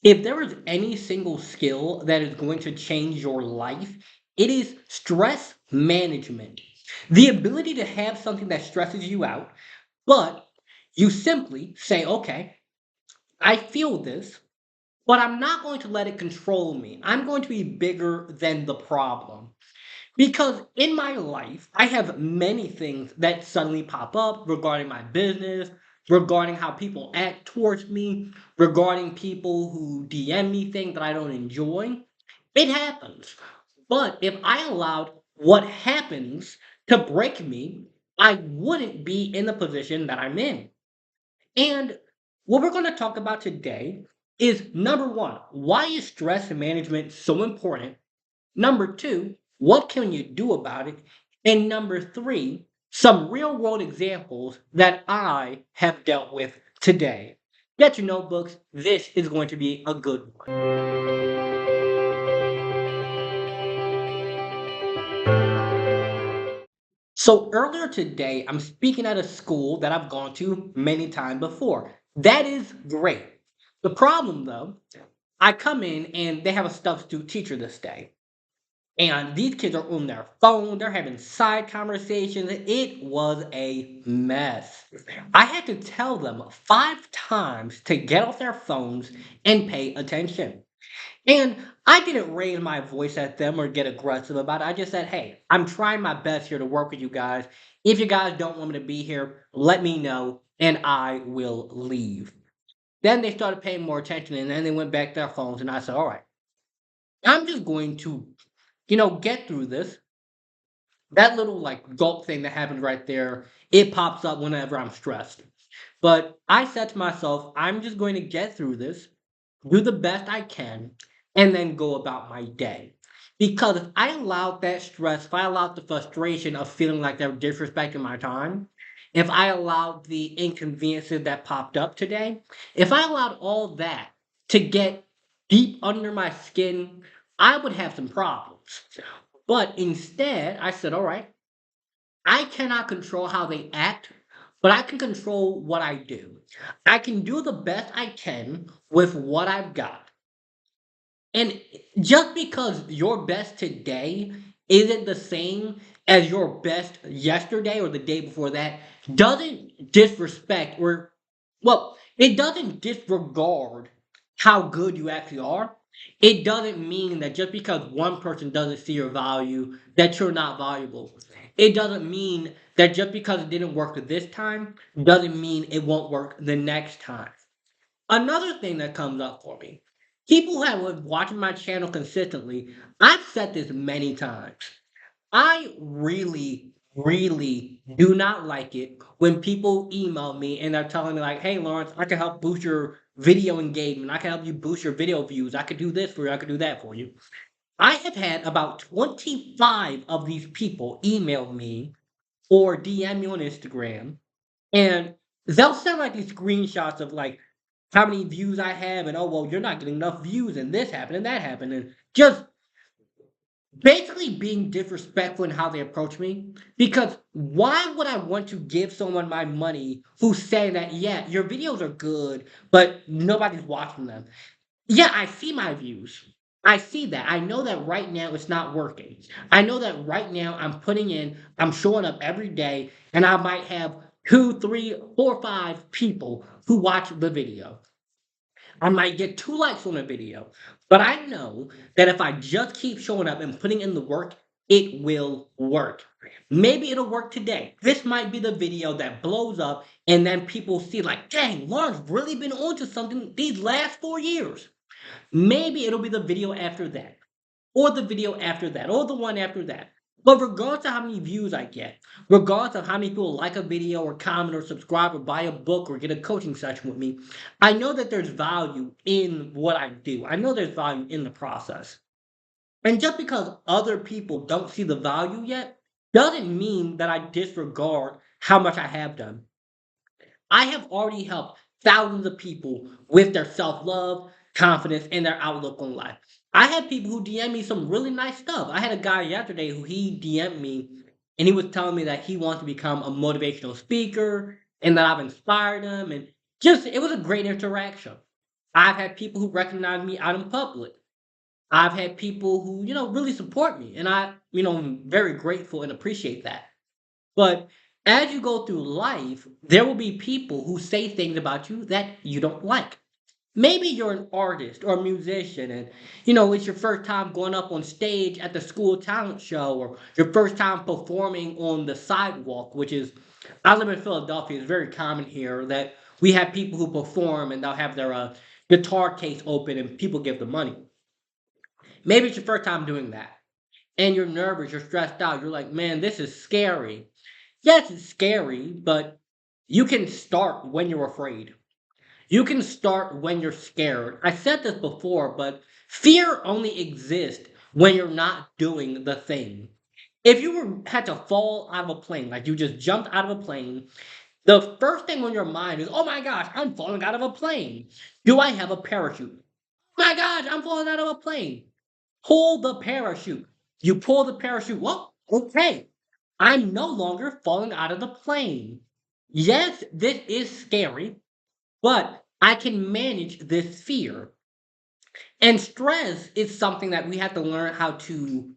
If there is any single skill that is going to change your life, it is stress management. The ability to have something that stresses you out, but you simply say, okay, I feel this, but I'm not going to let it control me. I'm going to be bigger than the problem. Because in my life, I have many things that suddenly pop up regarding my business, regarding how people act towards me, regarding people who DM me things that I don't enjoy. It happens. But if I allowed what happens to break me, I wouldn't be in the position that I'm in. And what we're going to talk about today is number one, why is stress management so important? Number two, what can you do about it? And number three, some real world examples that I have dealt with today. Get your notebooks. This is going to be a good one. So earlier today, I'm speaking at a school that I've gone to many times before. That is great. The problem though, I come in and they have a substitute teacher this day. And these kids are on their phone, they're having side conversations. It was a mess. I had to tell them 5 times to get off their phones and pay attention. And I didn't raise my voice at them or get aggressive about it. I just said, hey, I'm trying my best here to work with you guys. If you guys don't want me to be here, let me know and I will leave. Then they started paying more attention and then they went back to their phones. And I said, all right, I'm just going to, get through this. That little like gulp thing that happens right there, it pops up whenever I'm stressed. But I said to myself, I'm just going to get through this, do the best I can, and then go about my day. Because if I allowed that stress, if I allowed the frustration of feeling like they're disrespecting my time, if I allowed the inconveniences that popped up today, if I allowed all that to get deep under my skin, I would have some problems. But instead, I said, all right, I cannot control how they act, but I can control what I do. I can do the best I can with what I've got. And just because your best today isn't the same as your best yesterday or the day before that doesn't disrespect or, well, it doesn't disregard how good you actually are. It doesn't mean that just because one person doesn't see your value, that you're not valuable. It doesn't mean that just because it didn't work this time, doesn't mean it won't work the next time. Another thing that comes up for me, people who have been watching my channel consistently, I've said this many times. I really, really do not like it when people email me and they're telling me, like, hey, Lawrence, I can help boost your video engagement. I can help you boost your video views. I could do this for you. I could do that for you. I have had about 25 of these people email me or DM me on Instagram, and they'll send like these screenshots of like how many views I have, and oh well, you're not getting enough views, and this happened and that happened, and just basically being disrespectful in how they approach me. Because why would I want to give someone my money who's saying that yeah, your videos are good, but nobody's watching them? Yeah, I see my views. I see that. I know that right now it's not working. I know that right now I'm showing up every day, and I might have two, three, four, five people who watch the video. I might get 2 likes on a video, but I know that if I just keep showing up and putting in the work, it will work. Maybe it'll work today. This might be the video that blows up, and then people see, like, dang, Lawrence really been onto something these last 4 years. Maybe it'll be the video after that, or the video after that, or the one after that. But regardless of how many views I get, regardless of how many people like a video or comment or subscribe or buy a book or get a coaching session with me, I know that there's value in what I do. I know there's value in the process. And just because other people don't see the value yet doesn't mean that I disregard how much I have done. I have already helped thousands of people with their self love, confidence, and their outlook on life. I had people who DM me some really nice stuff. I had a guy yesterday who he DM'd me and he was telling me that he wants to become a motivational speaker and that I've inspired him. And just, it was a great interaction. I've had people who recognize me out in public. I've had people who, really support me, and I'm very grateful and appreciate that. But as you go through life, there will be people who say things about you that you don't like. Maybe you're an artist or a musician and it's your first time going up on stage at the school talent show or your first time performing on the sidewalk, which is I live in Philadelphia, it's very common here that we have people who perform and they'll have their guitar case open and people give them money. Maybe it's your first time doing that and you're nervous, you're stressed out, you're like, man, this is scary. Yes, it's scary, but you can start when you're afraid. You can start when you're scared. I said this before, but fear only exists when you're not doing the thing. If you had to fall out of a plane, like you just jumped out of a plane, the first thing on your mind is, oh my gosh, I'm falling out of a plane. Do I have a parachute? Oh my gosh, I'm falling out of a plane. Pull the parachute. You pull the parachute. Well, okay. I'm no longer falling out of the plane. Yes, this is scary, but I can manage this fear. And stress is something that we have to learn how to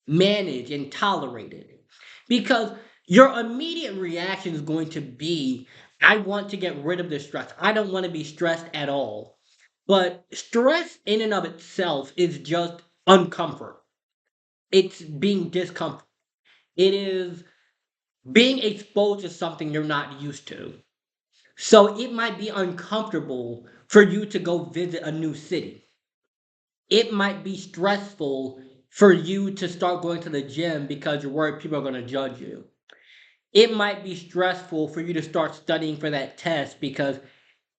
manage and tolerate it. Because your immediate reaction is going to be, I want to get rid of this stress. I don't want to be stressed at all. But stress in and of itself is just uncomfort. It's being discomfort. It is being exposed to something you're not used to. So it might be uncomfortable for you to go visit a new city. It might be stressful for you to start going to the gym because you're worried people are going to judge you. It might be stressful for you to start studying for that test because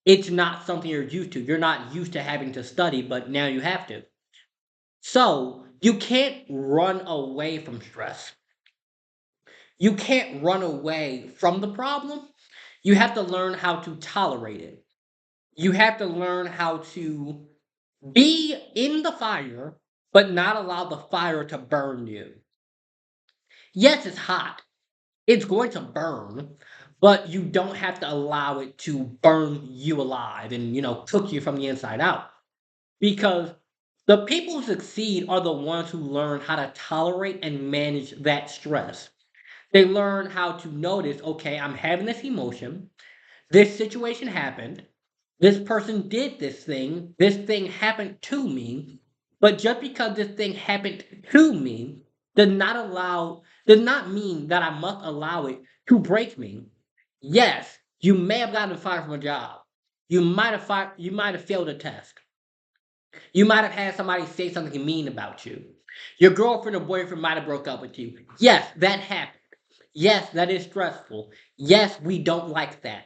it's not something you're used to. You're not used to having to study, but now you have to. So you can't run away from stress. You can't run away from the problem. You have to learn how to tolerate it. You have to learn how to be in the fire, but not allow the fire to burn you. Yes, it's hot. It's going to burn, but you don't have to allow it to burn you alive and, cook you from the inside out. Because the people who succeed are the ones who learn how to tolerate and manage that stress. They learn how to notice, okay, I'm having this emotion. This situation happened. This person did this thing. This thing happened to me. But just because this thing happened to me does not mean that I must allow it to break me. Yes, you may have gotten fired from a job. You might have failed a test. You might have had somebody say something mean about you. Your girlfriend or boyfriend might have broke up with you. Yes, that happened. Yes, that is stressful. Yes, we don't like that.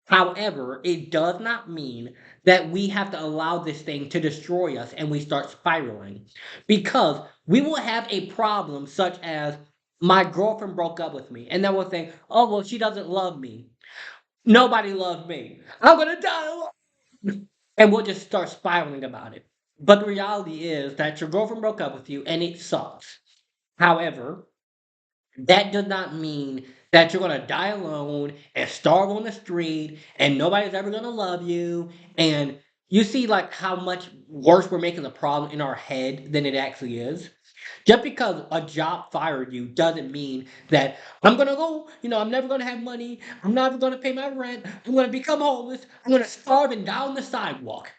However, it does not mean that we have to allow this thing to destroy us and we start spiraling. Because we will have a problem such as my girlfriend broke up with me, and then we'll think, oh, well, she doesn't love me. Nobody loves me. I'm going to die alone. And we'll just start spiraling about it. But the reality is that your girlfriend broke up with you and it sucks. However, that does not mean that you're gonna die alone and starve on the street and nobody's ever gonna love you. And you see, like, how much worse we're making the problem in our head than it actually is. Just because a job fired you doesn't mean that I'm gonna go, I'm never gonna have money, I'm never gonna pay my rent, I'm gonna become homeless, I'm gonna starve and die on the sidewalk.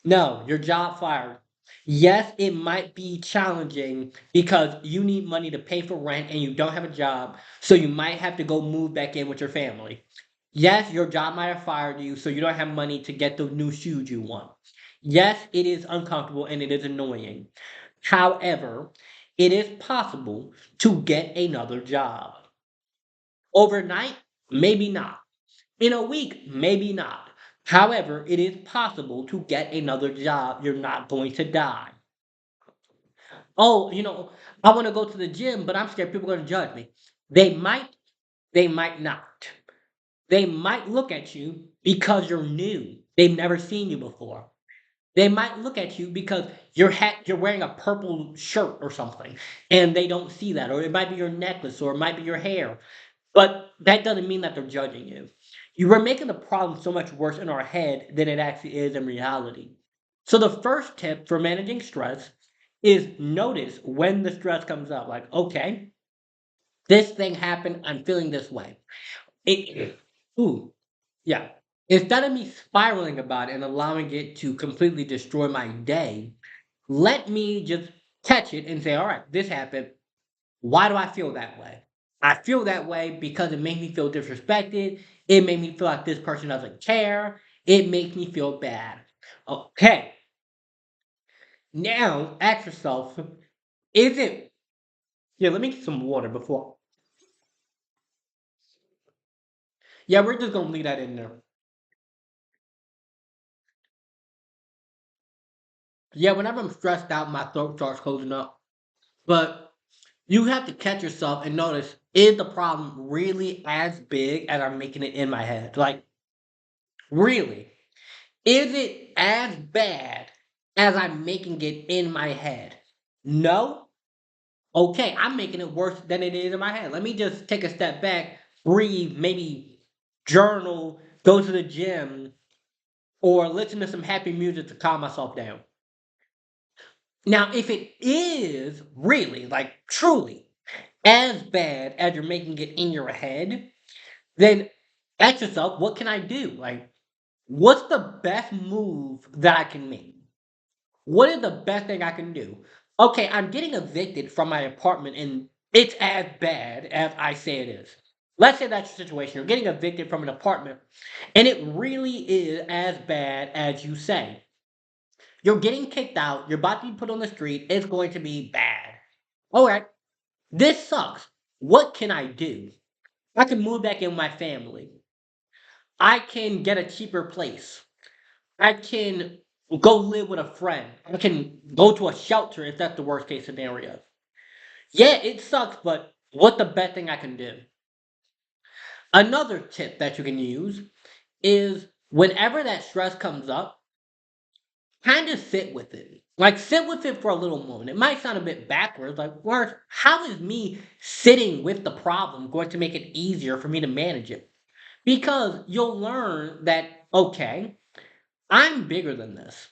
No, your job fired. Yes, it might be challenging because you need money to pay for rent and you don't have a job, so you might have to go move back in with your family. Yes, your job might have fired you, so you don't have money to get the new shoes you want. Yes, it is uncomfortable and it is annoying. However, it is possible to get another job. Overnight, maybe not. In a week, maybe not. However, it is possible to get another job. You're not going to die. Oh, I want to go to the gym, but I'm scared people are going to judge me. They might, they might not. They might look at you because you're new. They've never seen you before. They might look at you because you're wearing a purple shirt or something, and they don't see that. Or it might be your necklace, or it might be your hair. But that doesn't mean that they're judging you. You were making the problem so much worse in our head than it actually is in reality. So the first tip for managing stress is notice when the stress comes up. Like, okay, this thing happened. I'm feeling this way. It, ooh, yeah. Instead of me spiraling about it and allowing it to completely destroy my day, let me just catch it and say, all right, this happened. Why do I feel that way? I feel that way because it made me feel disrespected. It made me feel like this person doesn't care. It makes me feel bad. Okay, now ask yourself, is it, yeah, let me get some water before. Yeah, we're just gonna leave that in there. Yeah, whenever I'm stressed out, my throat starts closing up. But you have to catch yourself and notice, is the problem really as big as I'm making it in my head? Like, really? Is it as bad as I'm making it in my head? No? Okay, I'm making it worse than it is in my head. Let me just take a step back, breathe, maybe journal, go to the gym, or listen to some happy music to calm myself down. Now, if it is really, like truly, as bad as you're making it in your head, then ask yourself, what can I do? Like, what's the best move that I can make? What is the best thing I can do? Okay, I'm getting evicted from my apartment and it's as bad as I say it is. Let's say that's your situation. You're getting evicted from an apartment and it really is as bad as you say. You're getting kicked out, you're about to be put on the street, it's going to be bad. All right, this sucks. What can I do? I can move back in with my family. I can get a cheaper place. I can go live with a friend. I can go to a shelter if that's the worst case scenario. Yeah, it sucks, but what the best thing I can do? Another tip that you can use is whenever that stress comes up, kind of sit with it. Like sit with it for a little moment. It might sound a bit backwards, like, where's how is me sitting with the problem going to make it easier for me to manage it? Because you'll learn that, okay, I'm bigger than this.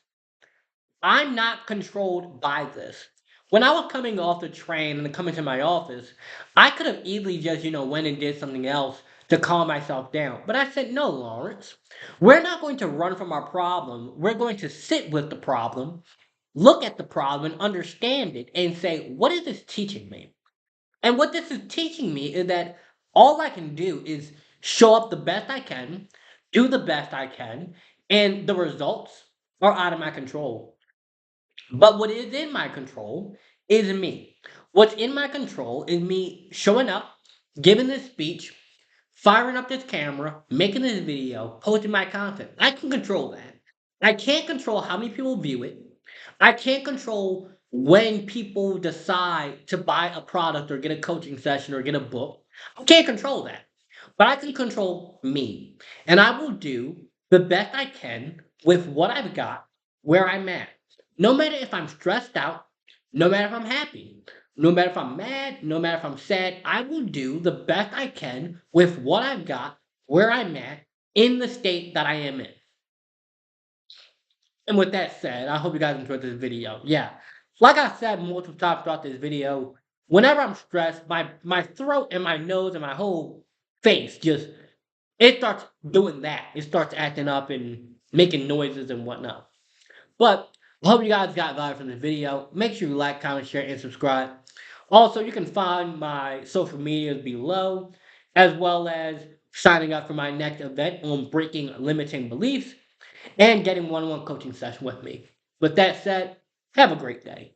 I'm not controlled by this. When I was coming off the train and coming to my office, I could have easily just, went and did something else to calm myself down. But I said, no, Lawrence, we're not going to run from our problem. We're going to sit with the problem, look at the problem, and understand it and say, what is this teaching me? And what this is teaching me is that all I can do is show up the best I can, do the best I can, and the results are out of my control. But what is in my control is me. What's in my control is me showing up, giving this speech, firing up this camera, making this video, posting my content. I can control that. I can't control how many people view it. I can't control when people decide to buy a product or get a coaching session or get a book. I can't control that. But I can control me. And I will do the best I can with what I've got, where I'm at. No matter if I'm stressed out, no matter if I'm happy, no matter if I'm mad, no matter if I'm sad, I will do the best I can with what I've got, where I'm at, in the state that I am in. And with that said, I hope you guys enjoyed this video. Yeah. Like I said multiple times throughout this video, whenever I'm stressed, my throat and my nose and my whole face just it starts doing that. It starts acting up and making noises and whatnot. But I hope you guys got value from this video. Make sure you like, comment, share, and subscribe. Also, you can find my social medias below, as well as signing up for my next event on breaking limiting beliefs and getting one-on-one coaching session with me. With that said, have a great day.